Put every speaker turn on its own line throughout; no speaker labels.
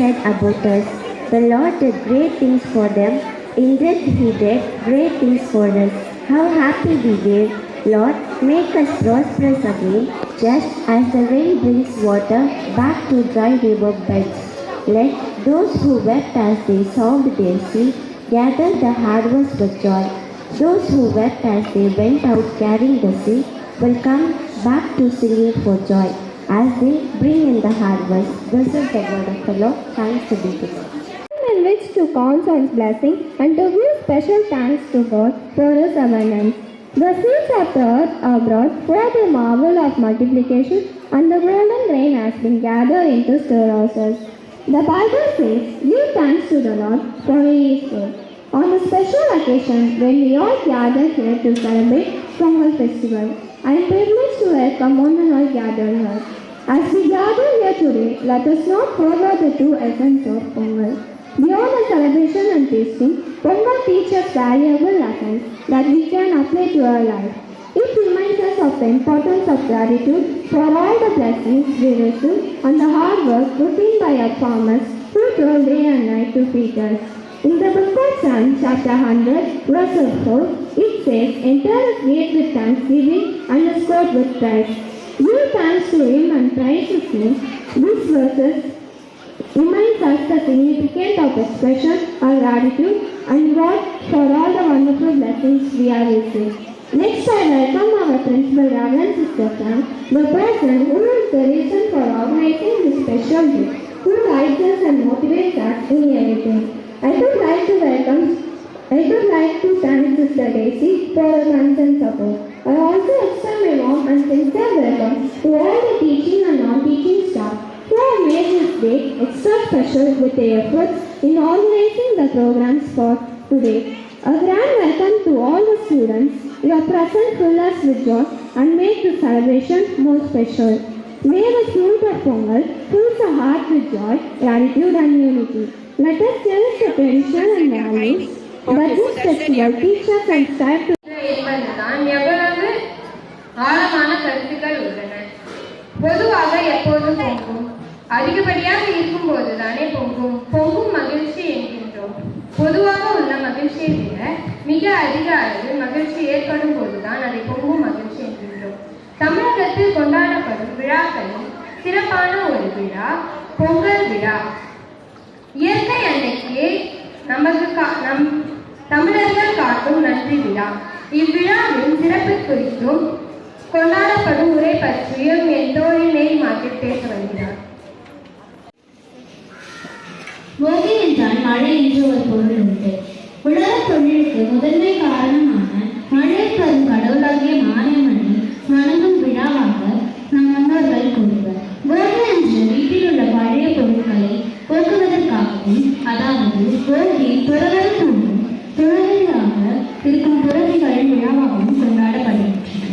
said about us. The Lord did great things for them. Indeed, He did great things for us. How happy we were. Lord, make us prosperous again, just as the rain brings water back to dry river beds. Let those who wept as they solved their sea gather the harvest with joy. Those who wept as they went out carrying the seed will come back to singing for joy as they bring in the harvest. This is the word of the Lord. Thanks be to God.
In which to count on His blessing and to give special thanks to God for His abundance. The seeds of the earth are brought for the marvel of multiplication, and the golden rain has been gathered into storehouses. The Bible says, "Give thanks to the Lord, for He is good." On the special occasion when we all gather here to celebrate Pongal festival, I am privileged to welcome one and all gathered here. As we gather here today, let us not forget the true essence of Pongal. Beyond the celebration and tasting, Pongal teaches valuable lessons that we can apply to our life. It reminds us of the importance of gratitude for all the blessings we receive and the hard work put in by our farmers who toil day and night to feed us. In the book of Psalms, chapter 100, verse 4, it says, "Enter His gate with thanksgiving and His court with praise." Give thanks to Him and praise His name. These verses reminds us the significance of expression or gratitude and God for all the wonderful blessings we have received. Next, I welcome our Principal Reverend Sister Frank, the person who is the reason for organizing this special day, who guides us and motivates us in everything. I would like to thank Sister Daisy for her constant support. I also extend my warm and sincere welcome to all the teaching and non-teaching staff who have made this day extra special with their efforts in organizing the programs for today. A grand welcome to all the students. Your presence fill us with joy and make the celebration more special. May the spirit of Pongal fill the heart with joy, gratitude and unity. Let us cherish the tradition and values that this festival teaches and strive to.
எவ்வளவு ஆழமான கருத்துக்கள் உள்ளன. பொதுவாக எப்போதும் பொங்கும், அதிகப்படியாக இருக்கும் போதுதானே பொங்கும் மகிழ்ச்சி என்கின்றோம். பொதுவாக உள்ள மகிழ்ச்சியை விட மிக அதிக அளவில் மகிழ்ச்சி ஏற்படும் போதுதான் அதை பொங்கும் மகிழ்ச்சி என்கின்றோம். தமிழகத்தில் கொண்டாடப்படும் விழாக்களில் சிறப்பான ஒரு விழா பொங்கல் விழா. இயற்கை அன்னைக்கு நமக்கு தமிழர்கள் காட்டும் நன்றி விழா. இவ்விழாவின் சிறப்பு குறித்தும் கொண்டாடப்படும் உரை பற்றியும் என் தோழி நெய் மார்க்கெட் பேச வருகிறார்.
போகி என்றால் மழை என்று ஒரு பொருள் உண்டு. உலக தொழிலுக்கு முதன்மை காரணமான மழை தரும் கடவுளாகிய மாரியம்மனை வணங்கும் விழாவாக நம் முன்னோர்கள் கூறுவர். போகி அன்று வீட்டில் உள்ள பழைய பொருட்களை போக்குவதற்காகவும், அதாவது போகி துறவரம் ஒன்றும் துறவியாக இருக்கும் துறவிகளின் விழாவாகவும் கொண்டாடப்படுகின்றன.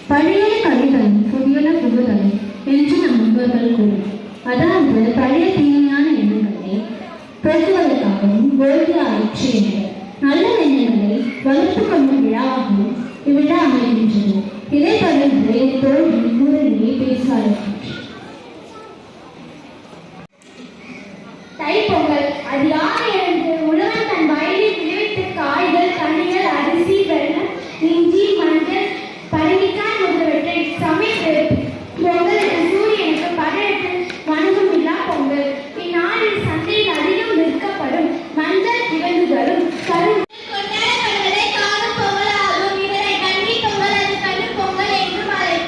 பழைய கழிதலும் புதியன புகுதலும் என்று நம் முன்னோர்கள் கூறுவர். அதாவது பழைய தீமையான எண்ணங்களை போக்குவதற்காகவும் போகி ஆயிற்று என்பர். நல்ல எண்ணங்களை வளர்த்துக் கொள்ளும் விழாவாகவும் இவ்விழா அமைகின்றது. இதை தொடர்ந்து தோல்வி கூறலியை பேசுவார்கள்.
தைப்பொங்கல் அதிகாலை எழுந்து உழவன் தன் வயலில் விளைவித்த காய்கள், கனிகள், அரிசி, வெல்லம், இஞ்சி, மஞ்சள், பரங்கிக்காய் முதலியவற்றை சமைத்து பொங்கலுக்கு சூரியனுக்கு படையெடுத்து வணங்கும் விழா பொங்கல். இந்நாளில் சந்தையில் அதிகம் விற்கப்படும் மஞ்சள் கிழங்குகளும் கரும் கொண்டாடப்படுவதை காணும் பொங்கல் ஆகும். இதனை கன்னி பொங்கல் அல்லது கண்ணு பொங்கல் என்றும் அழைப்பர்.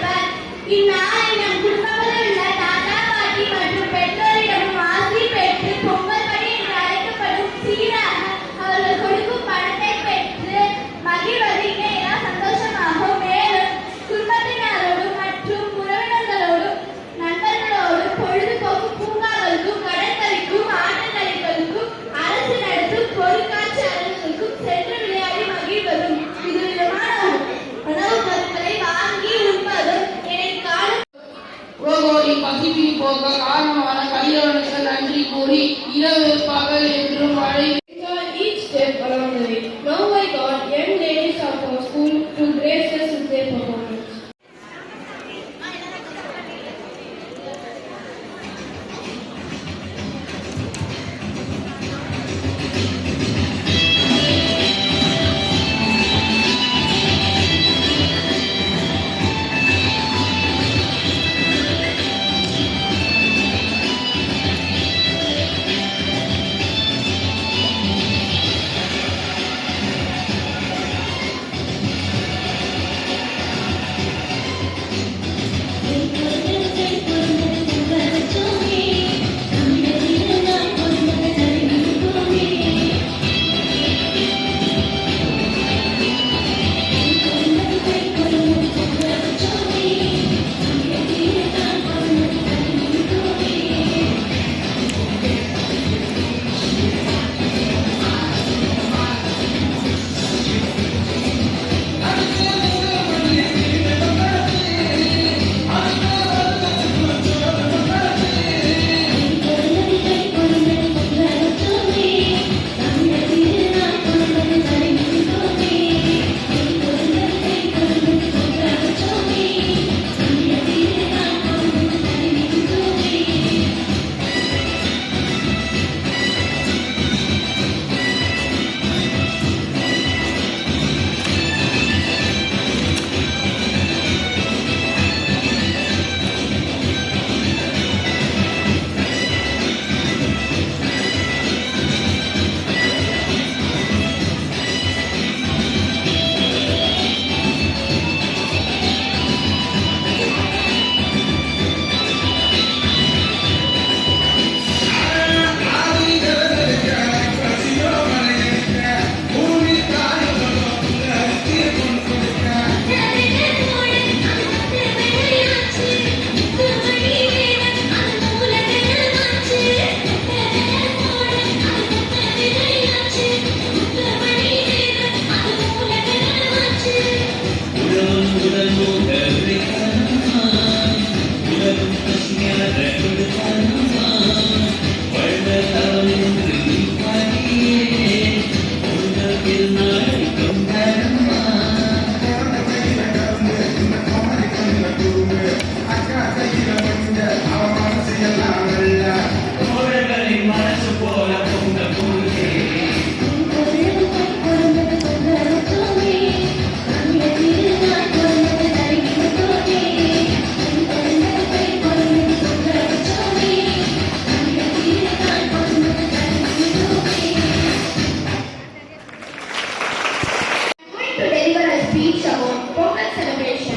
speech about Pongal celebration.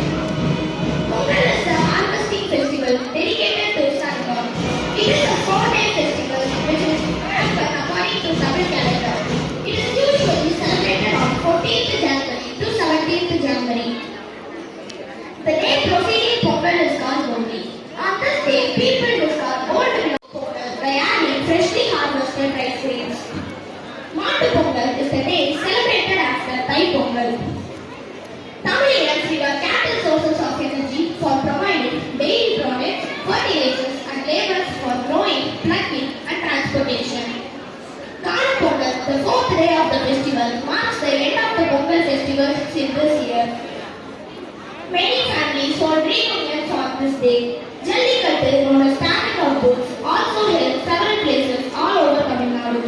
Pongal is the harvesting festival dedicated to Sun God. It is a 4-day festival which is November according to Tamil calendar. It is usually celebrated on 14th January to 17th January. The day preceding Pongal is called Bogi. On this day, people discard old Pongal by adding freshly harvested rice grains. Mattu Pongal is the day celebrated after Thai Pongal. Tamilians regard cattle sources of energy for providing dairy products, fertilizers and labors for growing, plucking and transportation. Kanu Pongal, the 4th day of the festival, marks the end of the Pongal festival in this year. Many families hold reunions on this day. Jallikattu, known as stamping of bulls, also held several places all over Tamil Nadu.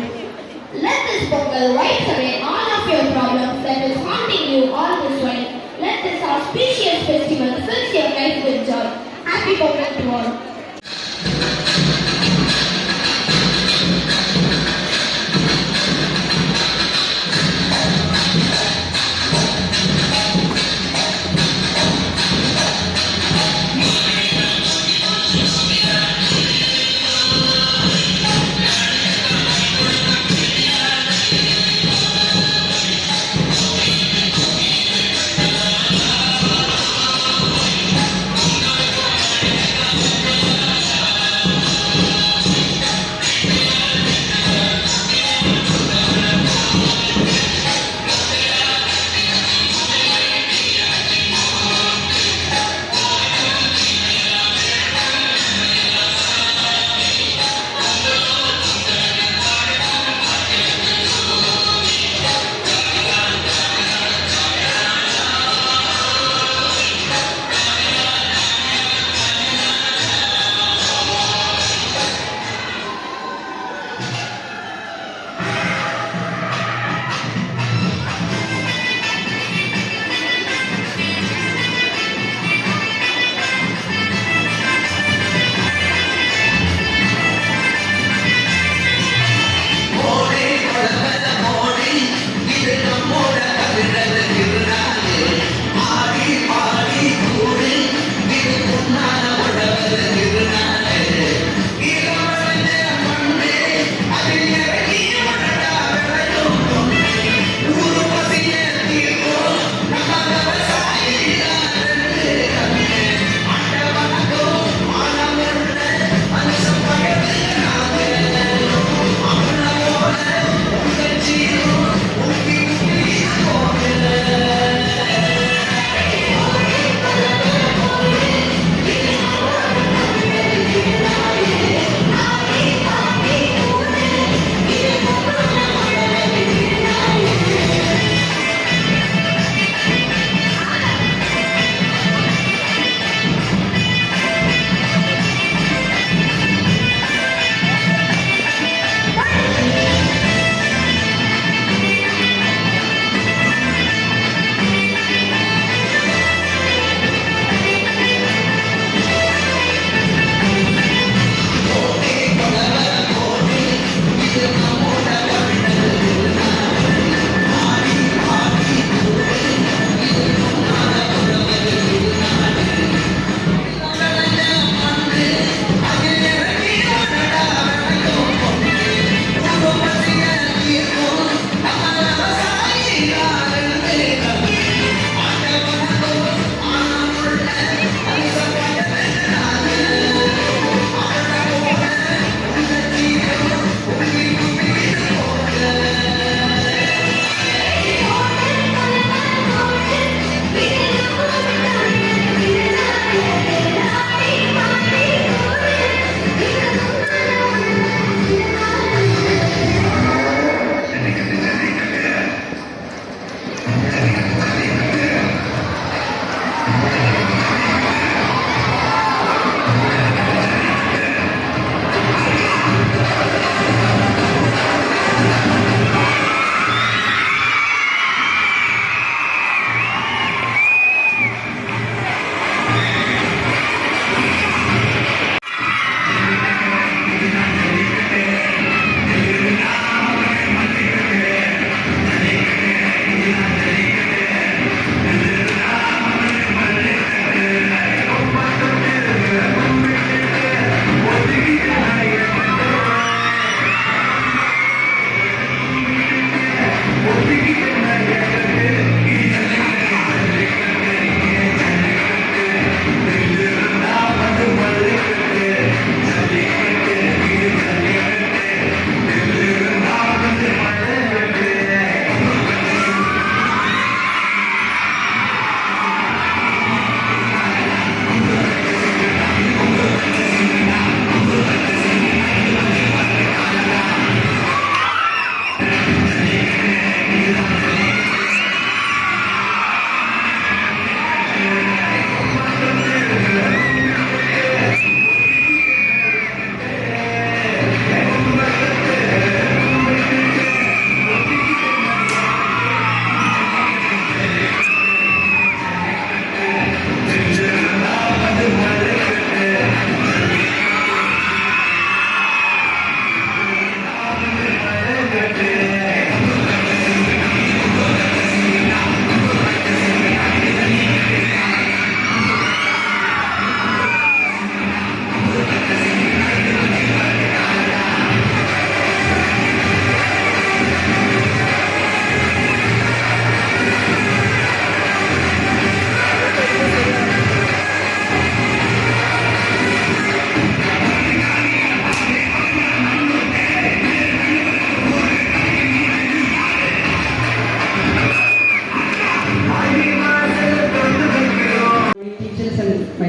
Let this Pongal wipe away all of your problems that is haunting you all this while. Let this auspicious festival fill your life with joy. Happy Pongal to all.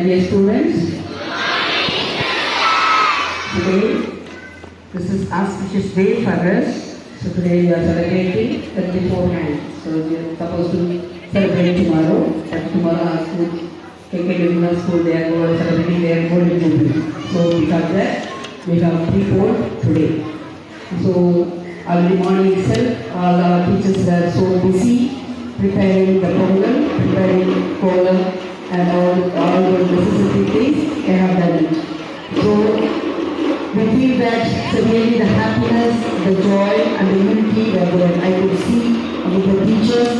dear students. Today, this is auspicious day for us. So today we are celebrating 34th. So we are supposed to celebrate tomorrow, but tomorrow our school, KK school, they are going to celebrate their golden jubilee. So because that, we have preponed today. So early morning itself, all our teachers were so busy preparing the pongal, preparing kolam, and all the necessary things they have done it. So we feel that really the happiness, the joy, and the unity that I could see with the teachers.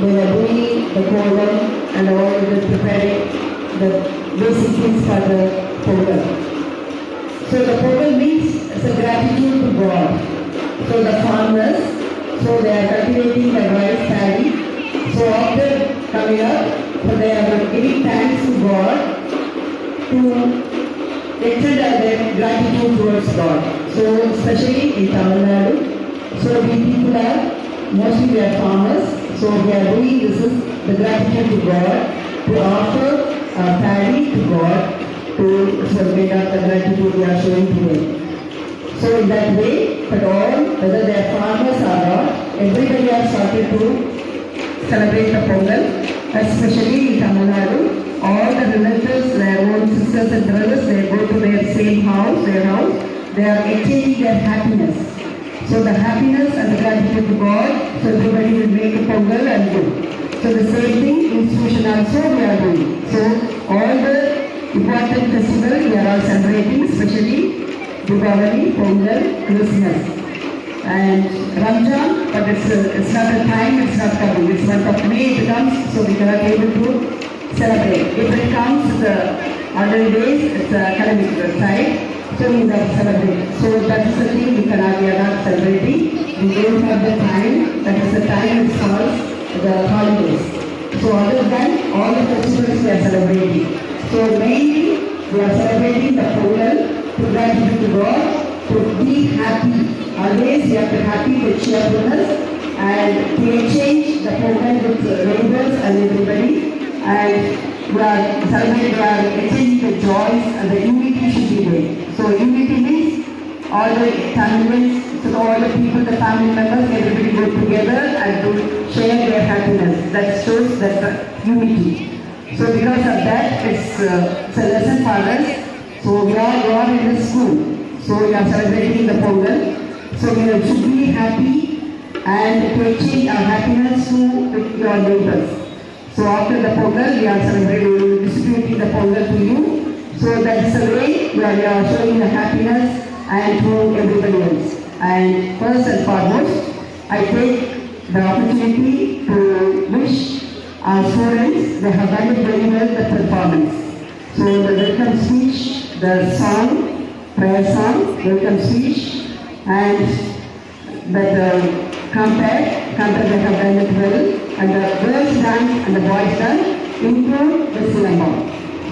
They were doing the kolam and all the preparing the basic things for the pongal. So the pongal means it's a gratitude to God. So the farmers, so they are cultivating the rice paddy. So after coming up, so they are giving thanks to God to extend their gratitude towards God. So especially in Tamil Nadu, so we people are mostly we are farmers. So we are doing this is the gratitude to God to offer paddy to God to celebrate the gratitude we are showing today. So in that way, but all, whether they are farmers or not, everybody has started to celebrate the Pongal, especially in Tamil Nadu. All the relatives, their own sisters and brothers, they go to their same house, their house, they are exchanging their happiness. So the happiness and the gratitude to God, so everybody will make a Pongal and do. So the same thing, institution also we are doing. So all the important festivals we are all celebrating, especially Diwali, Pongal, Christmas, and Ramjan, but it's not a time, it's not coming. It's month of May it comes, so we cannot be able to celebrate. If it comes the other days, it's a academic side, so we have to celebrate. So that is the thing we are not celebrating. We don't have the time, that is the time it's called the holidays. So other than all the festivals we are celebrating. So mainly we are celebrating the Pongal, to gratitude to God, to be happy. Always we have to happy with cheerfulness and to exchange the Pongal with neighbors and everybody. And we are celebrating, we are exchanging the joys and the unity should be there. So unity means all the families, so all the people, the family members, everybody go together and to share their happiness. That shows that unity. So because of that, it's a lesson for us. So we are in the school. So we are celebrating the Pongal. So we should be happy and to exchange our happiness with your neighbors. So after the Pongal, we are celebrating, distributing the Pongal to you. So that's the way we are showing the happiness and to everybody else. And first and foremost, I take the opportunity to wish our students, they have done it very well, the performance. So the welcome speech, the song, prayer song, welcome speech, and the compare they have done it well, and the girls done and the boys done, include the cinema.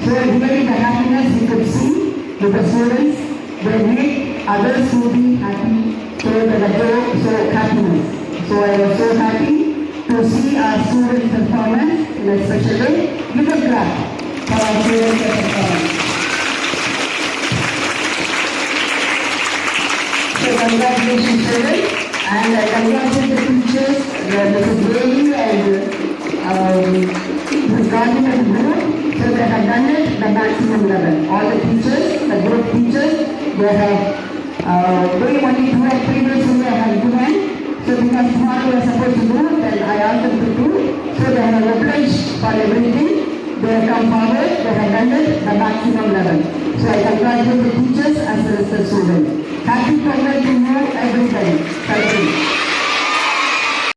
So really the happiness you could see with the students, they make others to be happy, so they go so happiness. So I was so happy to see our students' performance in a special way. Give a clap for our students' performance. So congratulations students, and congratulations the teachers, Mrs. Devi and Ms. Gandhi and group. So they have done it the maximum level. All the teachers, the group teachers, they have doing only 2 or 3 days only I have given. So because tomorrow we are supposed to do, then I asked them to do. So they have obliged for everything. They have come forward, they have done it the maximum level. So I congratulate the teachers as well as the students. Happy Pongal to you everybody. Thank you.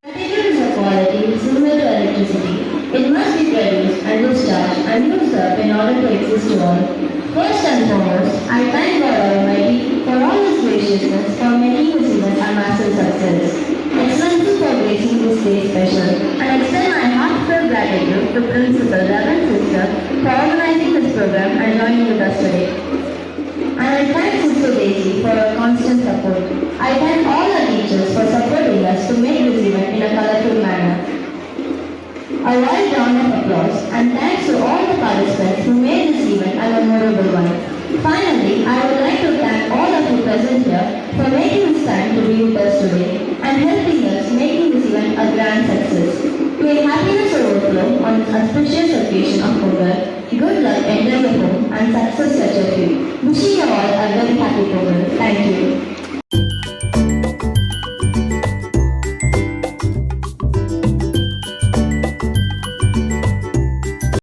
Materials of quality similar to electricity. It must be produced and discharged and used up in order to exist to all. First and foremost, I thank God Almighty for all His graciousness for making this event a massive success. Excellency for gracing this day special, and extend my heartfelt gratitude to Principal Reverend Sister for organizing this program and joining with us today. And I thank Sister Daisy for her constant support. I thank all our teachers for supporting us to make this event in a colorful manner. A A wide round of applause and thanks to all the participants who made this event a memorable one. Finally, I would like to thank all of you present here for making this time to be with us today and helping us making this event a grand success. May happiness overflow on this auspicious occasion of Pongal. Good luck entering your home and success such as you. Wishing you all a very happy Pongal. Thank you.